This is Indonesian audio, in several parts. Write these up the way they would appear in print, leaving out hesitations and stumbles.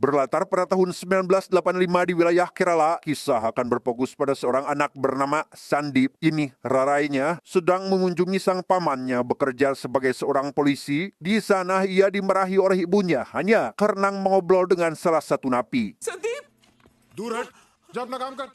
Berlatar pada tahun 1985 di wilayah Kerala, kisah akan berfokus pada seorang anak bernama Sandip. Ini rarainya sedang mengunjungi sang pamannya bekerja sebagai seorang polisi. Di sana ia dimarahi oleh ibunya hanya karena mengobrol dengan salah satu napi. Sandeep दूर हट, जा अपना काम कर।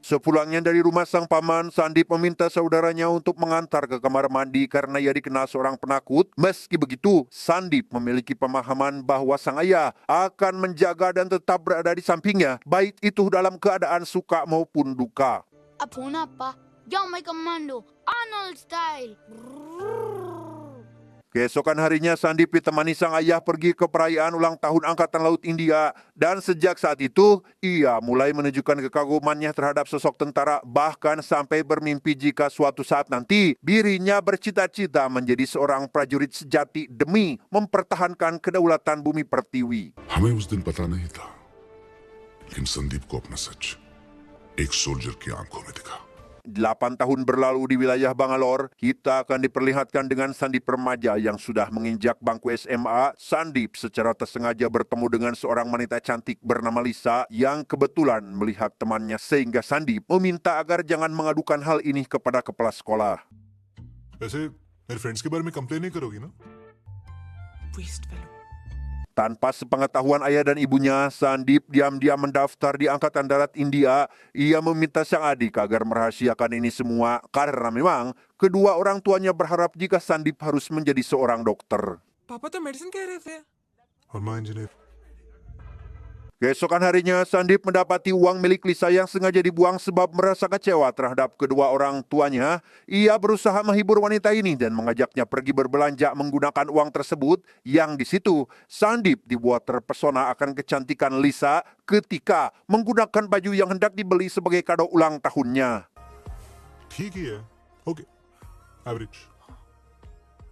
Sepulangnya dari rumah sang paman, Sandip meminta saudaranya untuk mengantar ke kamar mandi karena ia dikenal seorang penakut. Meski begitu, Sandip memiliki pemahaman bahwa sang ayah akan menjaga dan tetap berada di sampingnya, baik itu dalam keadaan suka maupun duka. Apuna pa, yang may komando, Arnold style. Keesokan harinya, Sandip ditemani sang ayah pergi ke perayaan ulang tahun Angkatan Laut India. Dan sejak saat itu, ia mulai menunjukkan kekagumannya terhadap sosok tentara, bahkan sampai bermimpi jika suatu saat nanti dirinya bercita-cita menjadi seorang prajurit sejati demi mempertahankan kedaulatan bumi pertiwi. हमें उस दिन पता नहीं था, लेकिन संदीप को अपना सच एक सोल्जर की आंखों में दिखा। 8 tahun berlalu di wilayah Bangalore, kita akan diperlihatkan dengan Sandip remaja yang sudah menginjak bangku SMA. Sandip secara tersengaja bertemu dengan seorang wanita cantik bernama Lisa yang kebetulan melihat temannya, sehingga Sandip meminta agar jangan mengadukan hal ini kepada kepala sekolah. वैसे मेरे फ्रेंड्स के बारे में कंप्लेन नहीं करोगी ना? Waste fellow Tanpa sepengetahuan ayah dan ibunya, Sandip diam-diam mendaftar di Angkatan Darat India. Ia meminta sang adik agar merahasiakan ini semua karena memang kedua orang tuanya berharap jika Sandip harus menjadi seorang dokter. पापा तो मेडिसिन कह रहे थे और माँ engineer. Keesokan harinya, Sandip mendapati uang milik Lisa yang sengaja dibuang sebab merasa kecewa terhadap kedua orang tuanya. Ia berusaha menghibur wanita ini dan mengajaknya pergi berbelanja menggunakan uang tersebut, yang di situ Sandip dibuat terpesona akan kecantikan Lisa ketika menggunakan baju yang hendak dibeli sebagai kado ulang tahunnya. ठीक ही है, okay, average.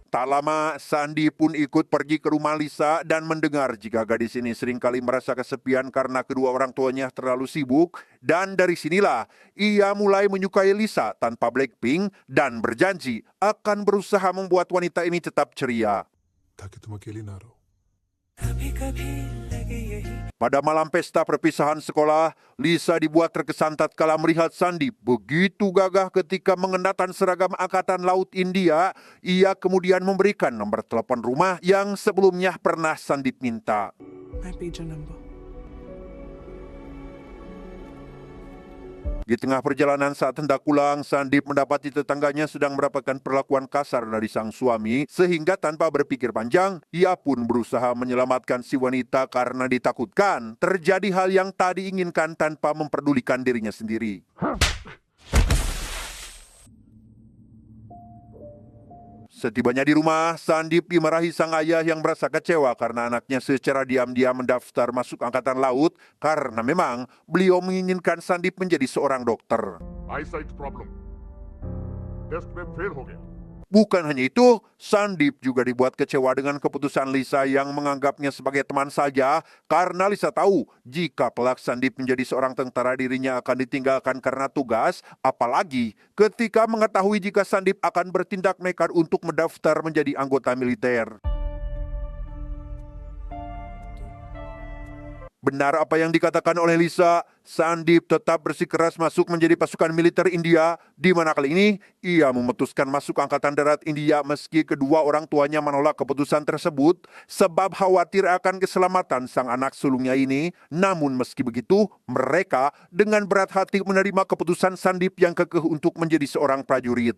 Tak lama, Sandi pun ikut pergi ke rumah Lisa dan mendengar jika gadis ini seringkali merasa kesepian karena kedua orang tuanya terlalu sibuk. Dan dari sinilah, ia mulai menyukai Lisa tanpa Blackpink dan berjanji akan berusaha membuat wanita ini tetap ceria. ताकि तुम अकेली ना रहो। कभी कभी लगे यही Pada malam pesta perpisahan sekolah, Lisa dibuat terkesan tatkala melihat Sandip begitu gagah ketika mengenakan seragam Angkatan Laut India. Ia kemudian memberikan nomor telepon rumah yang sebelumnya pernah Sandip minta. My pager number Di tengah perjalanan saat hendak pulang, Sandip mendapati tetangganya sedang mendapatkan perlakuan kasar dari sang suami, sehingga tanpa berpikir panjang, ia pun berusaha menyelamatkan si wanita karena ditakutkan terjadi hal yang tak diinginkan tanpa memperdulikan dirinya sendiri. Setibanya di rumah, Sandip dimarahi sang ayah yang merasa kecewa karena anaknya secara diam-diam mendaftar masuk Angkatan Laut karena memang beliau menginginkan Sandip menjadi seorang dokter. Eyesight problem test में fail हो गया। Bukan hanya itu, Sandip juga dibuat kecewa dengan keputusan Lisa yang menganggapnya sebagai teman saja karena Lisa tahu jika kelak Sandip menjadi seorang tentara dirinya akan ditinggalkan karena tugas, apalagi ketika mengetahui jika Sandip akan bertindak nekat untuk mendaftar menjadi anggota militer. Benar apa yang dikatakan oleh Lisa, Sandip tetap bersikeras masuk menjadi pasukan militer India, di mana kali ini ia memutuskan masuk Angkatan Darat India meski kedua orang tuanya menolak keputusan tersebut sebab khawatir akan keselamatan sang anak sulungnya ini. Namun meski begitu, mereka dengan berat hati menerima keputusan Sandip yang kekeh untuk menjadi seorang prajurit.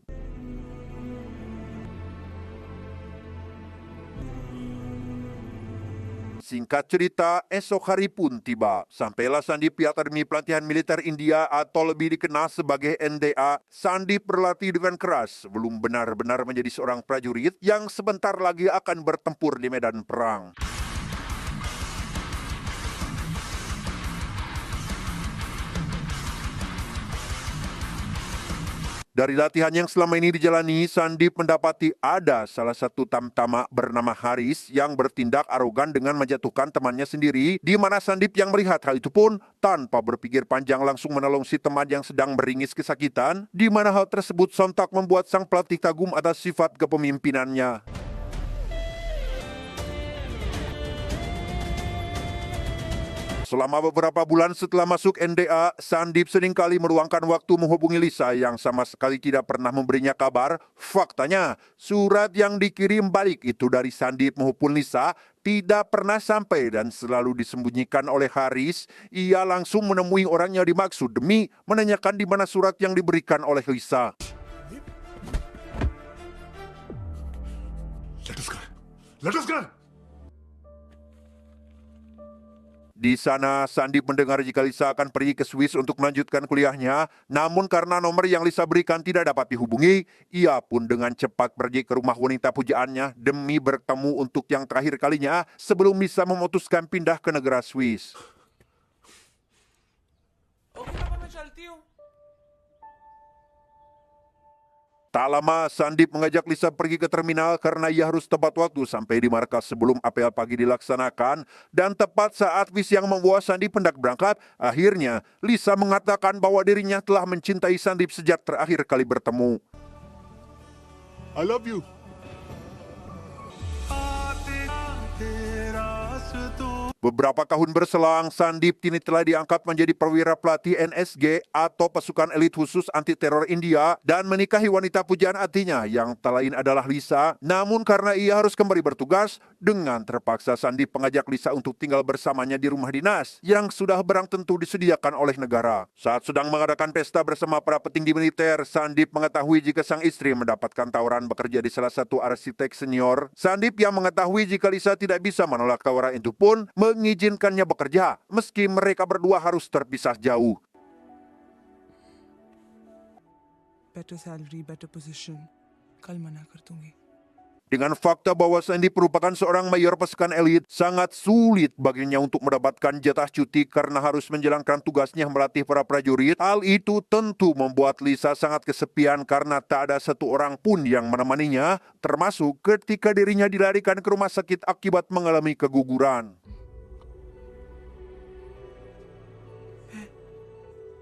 Singkat cerita, esok hari pun tiba. Sampailah Sandip di Akademi Pelatihan Militer India atau lebih dikenal sebagai NDA. Sandip berlatih dengan keras sebelum benar-benar menjadi seorang prajurit yang sebentar lagi akan bertempur di medan perang. Dari latihan yang selama ini dijalani, Sandip mendapati ada salah satu tamtama bernama Haris yang bertindak arogan dengan menjatuhkan temannya sendiri, di mana Sandip yang melihat hal itu pun tanpa berpikir panjang langsung menolong si teman yang sedang beringis kesakitan, di mana hal tersebut sontak membuat sang pelatih kagum atas sifat kepemimpinannya. Selama beberapa bulan setelah masuk NDA, Sandeep seringkali meluangkan waktu menghubungi Lisa yang sama sekali tidak pernah memberinya kabar. Faktanya, surat yang dikirim balik itu dari Sandeep maupun Lisa tidak pernah sampai dan selalu disembunyikan oleh Haris. Ia langsung menemui orang yang dimaksud demi menanyakan di mana surat yang diberikan oleh Lisa. Let us go. Let us go. Di sana, Sandeep mendengar jika Lisa akan pergi ke Swiss untuk melanjutkan kuliahnya. Namun karena nomor yang Lisa berikan tidak dapat dihubungi, ia pun dengan cepat pergi ke rumah wanita pujaannya demi bertemu untuk yang terakhir kalinya sebelum Lisa memutuskan pindah ke negara Swiss. Okay पापा मैं चलती हूँ Tak lama, Sandeep mengajak Lisa pergi ke terminal karena ia harus tepat waktu sampai di markas sebelum apel pagi dilaksanakan. Dan tepat saat bis yang membawa Sandeep hendak berangkat, akhirnya Lisa mengatakan bahwa dirinya telah mencintai Sandeep sejak terakhir kali bertemu. I love you. Beberapa tahun berselang, Sandeep kini telah diangkat menjadi perwira pelatih NSG atau pasukan elit khusus anti teror India dan menikahi wanita pujaan hatinya yang tak lain adalah Lisa. Namun karena ia harus kembali bertugas, dengan terpaksa Sandeep mengajak Lisa untuk tinggal bersamanya di rumah dinas yang sudah barang tentu disediakan oleh negara. Saat sedang mengadakan pesta bersama para petinggi militer, Sandeep mengetahui jika sang istri mendapatkan tawaran bekerja di salah satu arsitek senior. Sandeep yang mengetahui jika Lisa tidak bisa menolak tawaran itu pun mengizinkannya bekerja, meski mereka berdua harus terpisah jauh. better salary better position कल मना कर दूंगी Dengan fakta bahwa Sandeep merupakan seorang mayor pasukan elit, sangat sulit baginya untuk mendapatkan jatah cuti karena harus menjalankan tugasnya melatih para prajurit. Hal itu tentu membuat Lisa sangat kesepian karena tak ada satu orang pun yang menemaninya, termasuk ketika dirinya dilarikan ke rumah sakit akibat mengalami keguguran.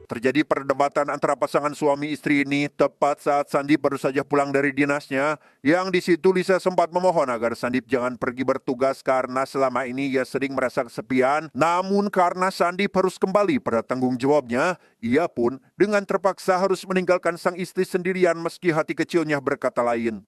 Terjadi perdebatan antara pasangan suami istri ini tepat saat Sandeep baru saja pulang dari dinasnya, yang di situ Lisa sempat memohon agar Sandeep jangan pergi bertugas karena selama ini ia sering merasa kesepian. Namun karena Sandeep harus kembali pada tanggung jawabnya, ia pun dengan terpaksa harus meninggalkan sang istri sendirian meski hati kecilnya berkata lain.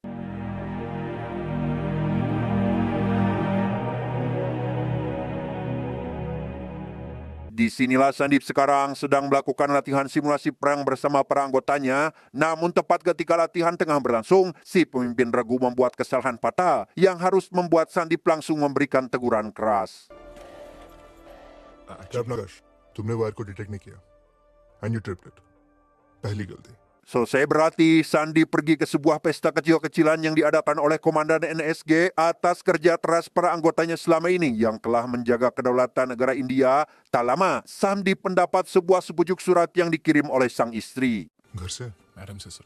Disinilah Sandeep sekarang sedang melakukan latihan simulasi perang bersama para anggotanya. Namun tepat ketika latihan tengah berlangsung, si pemimpin regu membuat kesalahan fatal yang harus membuat Sandeep langsung memberikan teguran keras. Nagash, तुमने वायर को डिटेक्ट नहीं किया and you tripped it. पहली गलती. Selesai berlatih, Sandeep pergi ke sebuah pesta kecil-kecilan yang diadakan oleh Komandan NSG atas kerja keras para anggotanya selama ini yang telah menjaga kedaulatan negara India. Tak lama, Sandeep mendapat sebuah sepucuk surat yang dikirim oleh sang istri. घर से? मैडम से sir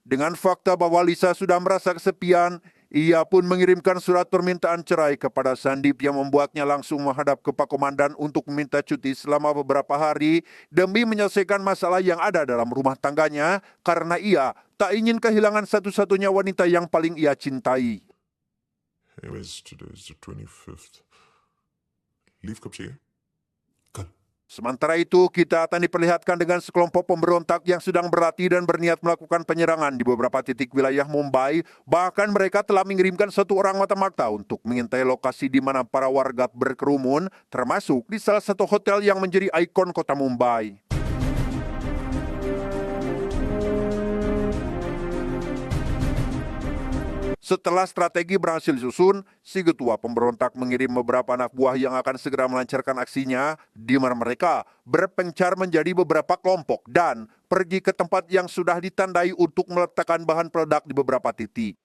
Dengan fakta bahwa Lisa sudah merasa kesepian, ia pun mengirimkan surat permintaan cerai kepada Sandeep yang membuatnya langsung menghadap ke Pak Komandan untuk meminta cuti selama beberapa hari demi menyelesaikan masalah yang ada dalam rumah tangganya karena ia tak ingin kehilangan satu-satunya wanita yang paling ia cintai. Anyways, today is the 25th. Leave कब चाहिए? कल. Sementara itu, kita akan diperlihatkan dengan sekelompok pemberontak yang sedang berlatih dan berniat melakukan penyerangan di beberapa titik wilayah Mumbai. Bahkan mereka telah mengirimkan satu orang mata-mata untuk mengintai lokasi di mana para warga berkerumun, termasuk di salah satu hotel yang menjadi ikon kota Mumbai. Setelah strategi berhasil disusun, si ketua pemberontak mengirim beberapa anak buah yang akan segera melancarkan aksinya, di mana mereka berpencar menjadi beberapa kelompok dan pergi ke tempat yang sudah ditandai untuk meletakkan bahan peledak di beberapa titik.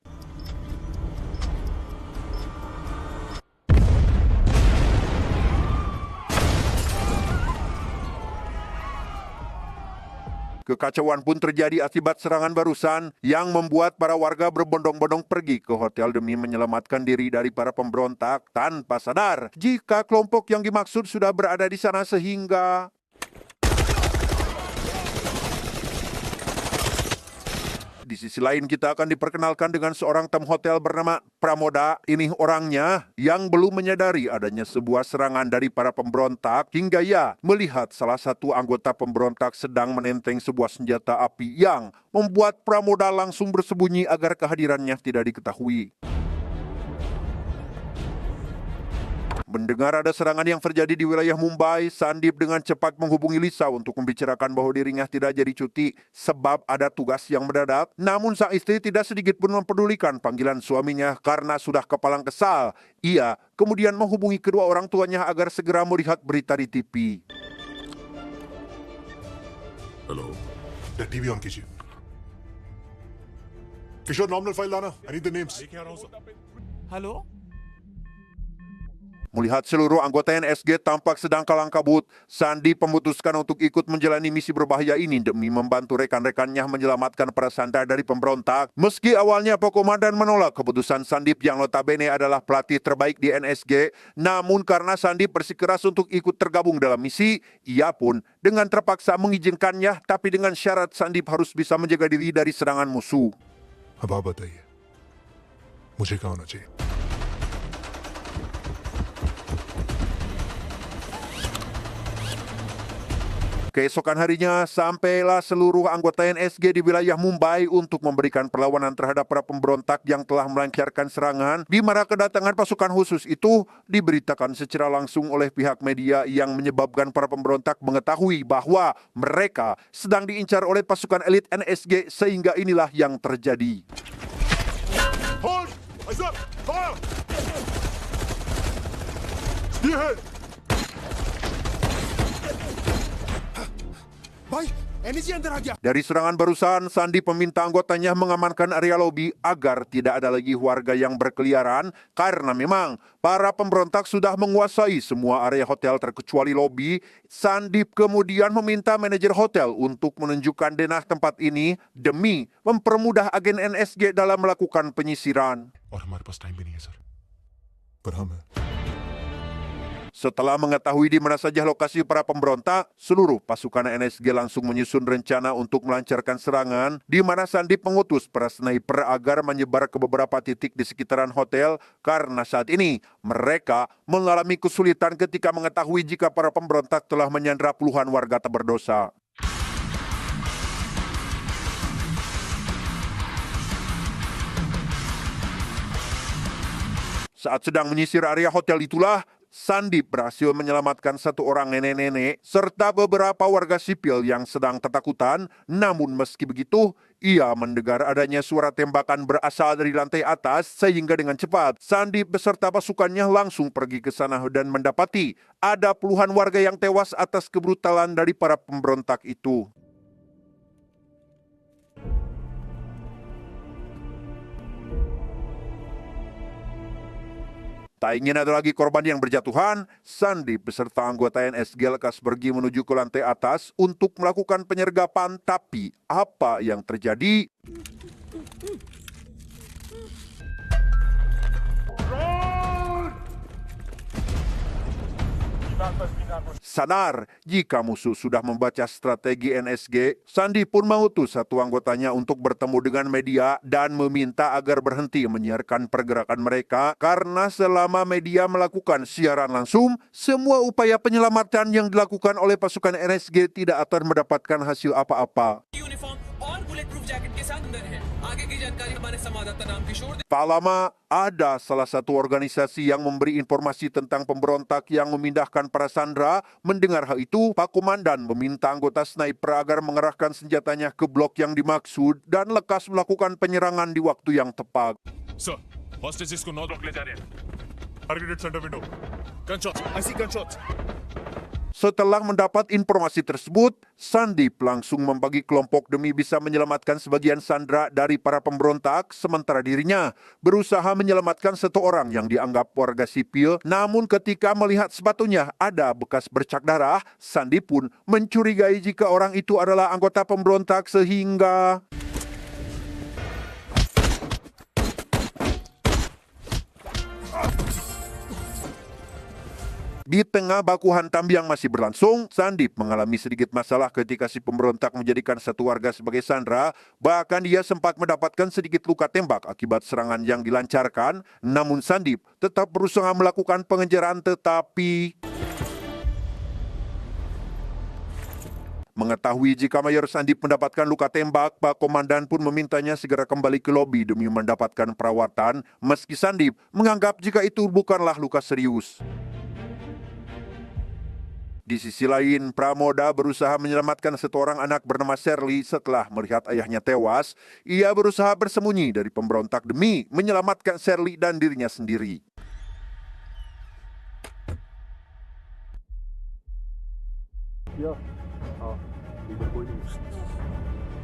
Kekacauan pun terjadi akibat serangan barusan yang membuat para warga berbondong-bondong pergi ke hotel demi menyelamatkan diri dari para pemberontak tanpa sadar jika kelompok yang dimaksud sudah berada di sana sehingga Di sisi lain kita akan diperkenalkan dengan seorang tamu hotel bernama Pramoda. Ini orangnya yang belum menyadari adanya sebuah serangan dari para pemberontak hingga ia melihat salah satu anggota pemberontak sedang menenteng sebuah senjata api yang membuat Pramoda langsung bersembunyi agar kehadirannya tidak diketahui. Mendengar ada serangan yang terjadi di wilayah Mumbai, Sandeep dengan cepat menghubungi Lisa untuk membicarakan bahwa dirinya tidak jadi cuti sebab ada tugas yang mendadak. Namun sang istri tidak sedikit pun mempedulikan panggilan suaminya karena sudah kepalang kesal. Ia kemudian menghubungi kedua orang tuanya agar segera melihat berita di TV. Hello The TV on कीजिए. किशोर nominal file लाना. I need the names. Hello Melihat seluruh anggota NSG tampak sedang kalang kabut, Sandeep memutuskan untuk ikut menjalani misi berbahaya ini demi membantu rekan-rekannya menyelamatkan para sandera dari pemberontak. Meski awalnya Pak Komandan menolak keputusan Sandeep yang notabene adalah pelatih terbaik di NSG, namun karena Sandeep bersikeras untuk ikut tergabung dalam misi, ia pun dengan terpaksa mengizinkannya, tapi dengan syarat Sandeep harus bisa menjaga diri dari serangan musuh. अब आप बताइए मुझे क्या होना चाहिए. Keesokan harinya, sampailah seluruh anggota NSG di wilayah Mumbai untuk memberikan perlawanan terhadap para pemberontak yang telah melancarkan serangan, di mana kedatangan pasukan khusus itu diberitakan secara langsung oleh pihak media yang menyebabkan para pemberontak mengetahui bahwa mereka sedang diincar oleh pasukan elit NSG sehingga inilah yang terjadi. Hold. Eyes up. Fire. Spearhead. भाई एनएसजी अंदर आ गया. Dari serangan barusan, Sandeep meminta anggotanya mengamankan area lobi agar tidak ada lagi warga yang berkeliaran karena memang para pemberontak sudah menguasai semua area hotel terkecuali lobi. Sandeep kemudian meminta manajer hotel untuk menunjukkan denah tempat ini demi mempermudah agen NSG dalam melakukan penyisiran. और हमारे पास टाइम भी नहीं है सर. पर हम हैं. Setelah mengetahui di mana saja lokasi para pemberontak, seluruh pasukan NSG langsung menyusun rencana untuk melancarkan serangan, di mana Sandeep mengutus para sniper agar menyebar ke beberapa titik di sekitaran hotel, karena saat ini mereka mengalami kesulitan ketika mengetahui jika para pemberontak telah menyandera puluhan warga tak berdosa. Saat sedang menyisir area hotel itulah, Sandeep berhasil menyelamatkan satu orang nenek-nenek serta beberapa warga sipil yang sedang ketakutan. Namun meski begitu, ia mendengar adanya suara tembakan berasal dari lantai atas sehingga dengan cepat Sandeep beserta pasukannya langsung pergi ke sana dan mendapati ada puluhan warga yang tewas atas kebrutalan dari para pemberontak itu. Tak ingin ada lagi korban yang berjatuhan, Sandeep beserta anggota NSG lekas pergi menuju ke lantai atas untuk melakukan penyergapan. Tapi apa yang terjadi? Sadar jika musuh sudah membaca strategi NSG, Sandeep pun mengutus satu anggotanya untuk bertemu dengan media dan meminta agar berhenti menyiarkan pergerakan mereka karena selama media melakukan siaran langsung, semua upaya penyelamatan yang dilakukan oleh pasukan NSG tidak akan mendapatkan hasil apa-apa. Uniform और bullet proof jacket के साथ अंदर है. आगे की जानकारी हमारे संवाददाता नाम किशोर. Tak lama, ada salah satu organisasi yang memberi informasi tentang pemberontak yang memindahkan para sandera. Mendengar hal itu, Pak Komandan meminta anggota sniper agar mengerahkan senjatanya ke blok yang dimaksud dan lekas melakukan penyerangan di waktu yang tepat. Sir hostages को नॉर्थ ले जा रहे हैं. Targeted center window. गनशॉट्स आई सी गनशॉट्स. Setelah mendapat informasi tersebut, Sandeep langsung membagi kelompok demi bisa menyelamatkan sebagian sandera dari para pemberontak, sementara dirinya berusaha menyelamatkan satu orang yang dianggap warga sipil. Namun ketika melihat sepatunya ada bekas bercak darah, Sandeep pun mencurigai jika orang itu adalah anggota pemberontak sehingga Di tengah baku hantam yang masih berlangsung, Sandip mengalami sedikit masalah ketika si pemberontak menjadikan satu warga sebagai sandera. Bahkan dia sempat mendapatkan sedikit luka tembak akibat serangan yang dilancarkan. Namun Sandip tetap berusaha melakukan pengejaran, tetapi mengetahui jika Mayor Sandip mendapatkan luka tembak, Pak Komandan pun memintanya segera kembali ke lobi demi mendapatkan perawatan, meski Sandip menganggap jika itu bukanlah luka serius. Di sisi lain, Pramoda berusaha menyelamatkan seorang anak bernama Shirley setelah melihat ayahnya tewas. Ia berusaha bersembunyi dari pemberontak demi menyelamatkan Shirley dan dirinya sendiri.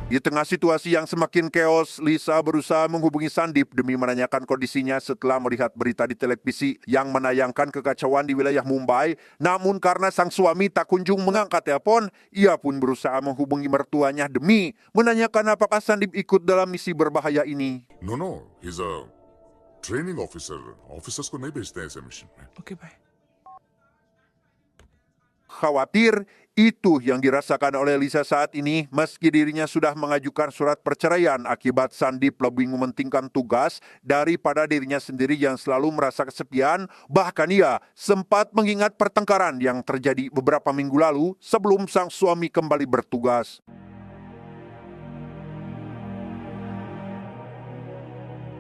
Di tengah situasi yang semakin keos, Lisa berusaha menghubungi Sandip demi menanyakan kondisinya setelah melihat berita di televisi yang menayangkan kekacauan di wilayah Mumbai. Namun karena sang suami tak kunjung mengangkat telepon, ia pun berusaha menghubungi mertuanya demi menanyakan apakah Sandip ikut dalam misi berbahaya ini. No, he's a training officer. Officers को नहीं भेजते हैं ऐसे मिशन में. Okay, bye. Khawatir, itu yang dirasakan oleh Lisa saat ini meski dirinya sudah mengajukan surat perceraian akibat Sandip lebih mementingkan tugas daripada dirinya sendiri yang selalu merasa kesepian. Bahkan ia sempat mengingat pertengkaran yang terjadi beberapa minggu lalu sebelum sang suami kembali bertugas.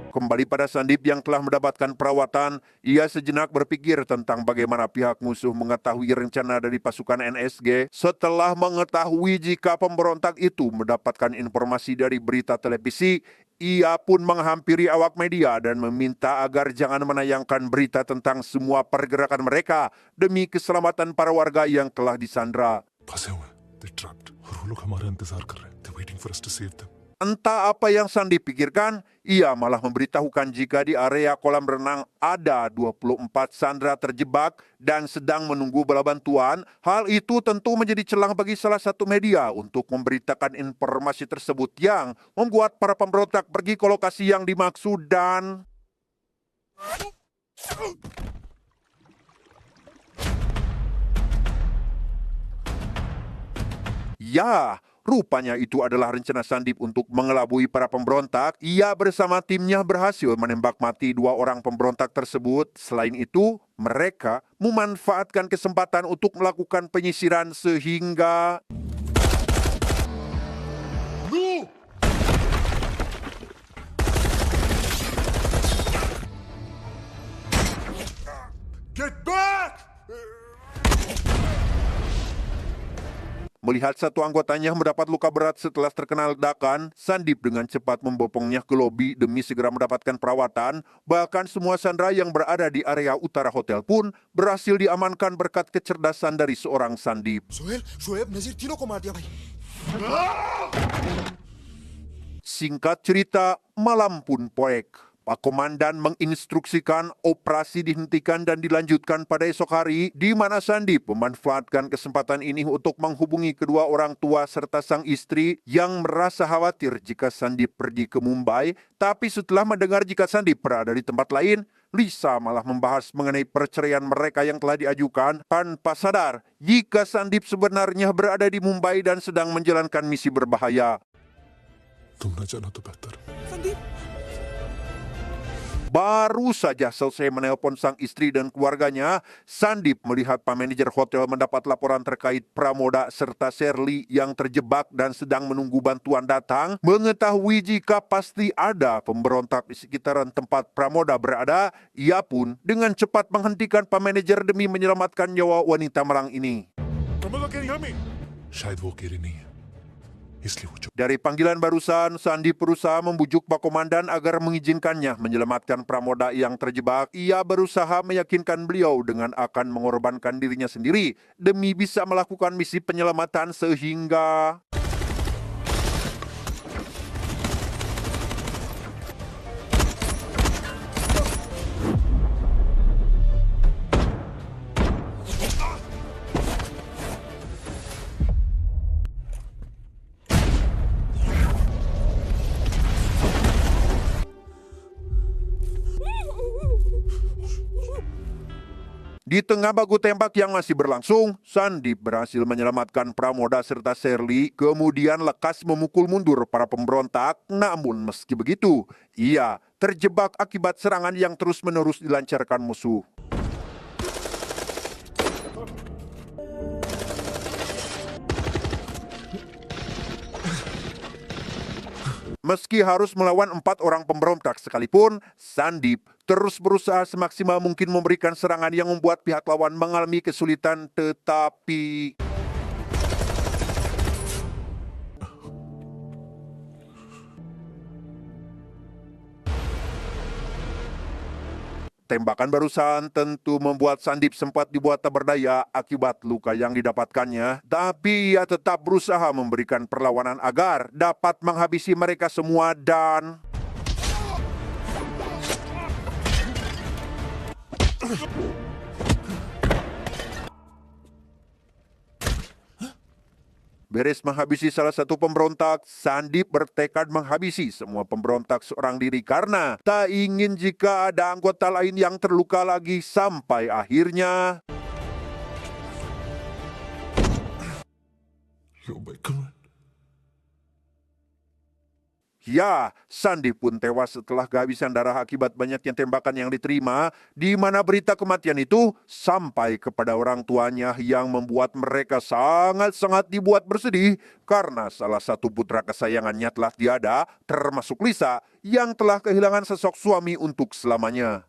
Kembali pada Sandip yang telah mendapatkan perawatan, ia sejenak berpikir tentang bagaimana pihak musuh mengetahui rencana dari pasukan NSG setelah mengetahui jika pemberontak itu mendapatkan informasi dari berita televisi. Ia pun menghampiri awak media dan meminta agar jangan menayangkan berita tentang semua pergerakan mereka demi keselamatan para warga yang telah disandra. फंसे हुए हैं, they're trapped, और वो लोग हमारा इंतजार कर रहे हैं. They're waiting for us to save them. Entah apa yang Sandip pikirkan, ia malah memberitahukan jika di area kolam renang ada 24 sandera terjebak dan sedang menunggu bala bantuan. Hal itu tentu menjadi celah bagi salah satu media untuk memberitakan informasi tersebut yang membuat para pemberontak pergi ke lokasi yang dimaksud dan ya, rupanya itu adalah rencana Sandip untuk mengelabui para pemberontak. Ia bersama timnya berhasil menembak mati 2 orang pemberontak tersebut. Selain itu, mereka memanfaatkan kesempatan untuk melakukan penyisiran sehingga Get back! melihat satu anggotanya mendapat luka berat setelah terkena ledakan, Sandip dengan cepat membopongnya ke lobi demi segera mendapatkan perawatan. Bahkan semua sandera yang berada di area utara hotel pun berhasil diamankan berkat kecerdasan dari seorang Sandip. Sohail शोएब नजीर तीनों को मार दिया भाई. Singkat cerita, malam pun poek. Pak Komandan menginstruksikan operasi dihentikan dan dilanjutkan pada esok hari, di mana Sandip memanfaatkan kesempatan ini untuk menghubungi kedua orang tua serta sang istri yang merasa khawatir jika Sandip pergi ke Mumbai. Tapi setelah mendengar jika Sandip berada di tempat lain, Lisa malah membahas mengenai perceraian mereka yang telah diajukan tanpa sadar jika Sandip sebenarnya berada di Mumbai dan sedang menjalankan misi berbahaya. तुम न जाना तो बेहतर. Sandeep! Baru saja selesai menelpon sang istri dan keluarganya, Sandip melihat Pak Manajer hotel mendapat laporan terkait Pramoda serta Shirley yang terjebak dan sedang menunggu bantuan datang. Mengetahui jika pasti ada pemberontak di sekitaran tempat Pramoda berada, ia pun dengan cepat menghentikan Pak Manajer demi menyelamatkan nyawa wanita malang ini. Pramoda, can you hear me? शायद वो अकेले नहीं है, इसलिए वो चुप. Dari panggilan barusan, Sandip berusaha membujuk Pak Komandan agar mengizinkannya menyelamatkan Pramoda yang terjebak. Ia berusaha meyakinkan beliau dengan akan mengorbankan dirinya sendiri demi bisa melakukan misi penyelamatan sehingga Di tengah baku tembak yang masih berlangsung, Sandip berhasil menyelamatkan Pramoda serta Sherly, kemudian lekas memukul mundur para pemberontak. Namun meski begitu, ia terjebak akibat serangan yang terus-menerus dilancarkan musuh. Meski harus melawan 4 orang pemberontak sekalipun, Sandip terus berusaha semaksimal mungkin memberikan serangan yang membuat pihak lawan mengalami kesulitan, tetapi tembakan barusan tentu membuat Sandip sempat dibuat tak berdaya akibat luka yang didapatkannya, tapi ia tetap berusaha memberikan perlawanan agar dapat menghabisi mereka semua dan beres menghabisi salah satu pemberontak, Sandip bertekad menghabisi semua pemberontak seorang diri karena tak ingin jika ada anggota lain yang terluka lagi sampai akhirnya Yo, my God. ya, Sandip pun tewas setelah kehabisan darah akibat banyaknya tembakan yang diterima, di mana berita kematian itu sampai kepada orang tuanya yang membuat mereka sangat-sangat dibuat bersedih karena salah satu putra kesayangannya telah tiada, termasuk Lisa yang telah kehilangan sosok suami untuk selamanya.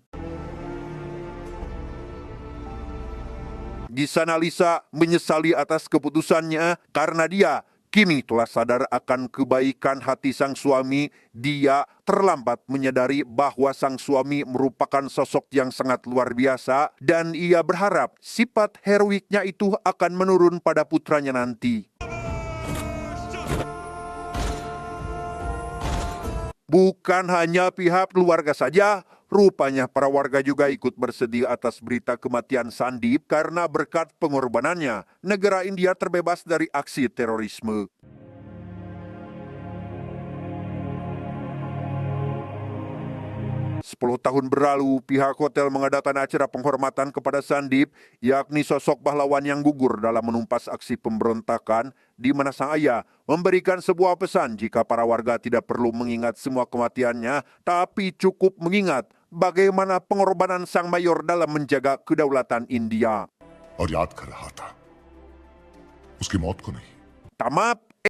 Di sana Lisa menyesali atas keputusannya karena dia kini telah sadar akan kebaikan hati sang suami. Dia terlambat menyadari bahwa sang suami merupakan sosok yang sangat luar biasa dan ia berharap sifat heroiknya itu akan menurun pada putranya nanti. Bukan hanya pihak keluarga saja, rupanya para warga juga ikut bersedih atas berita kematian Sandip karena berkat pengorbanannya, negara India terbebas dari aksi terorisme. Sepuluh tahun berlalu, pihak hotel mengadakan acara penghormatan kepada Sandip, yakni sosok pahlawan yang gugur dalam menumpas aksi pemberontakan, di mana sang ayah memberikan sebuah pesan jika para warga tidak perlu mengingat semua kematiannya, tapi cukup mengingat bagaimana pengorbanan sang mayor dalam menjaga kedaulatan India. और याद कर रहा था उसकी मौत को नहीं। Tamat.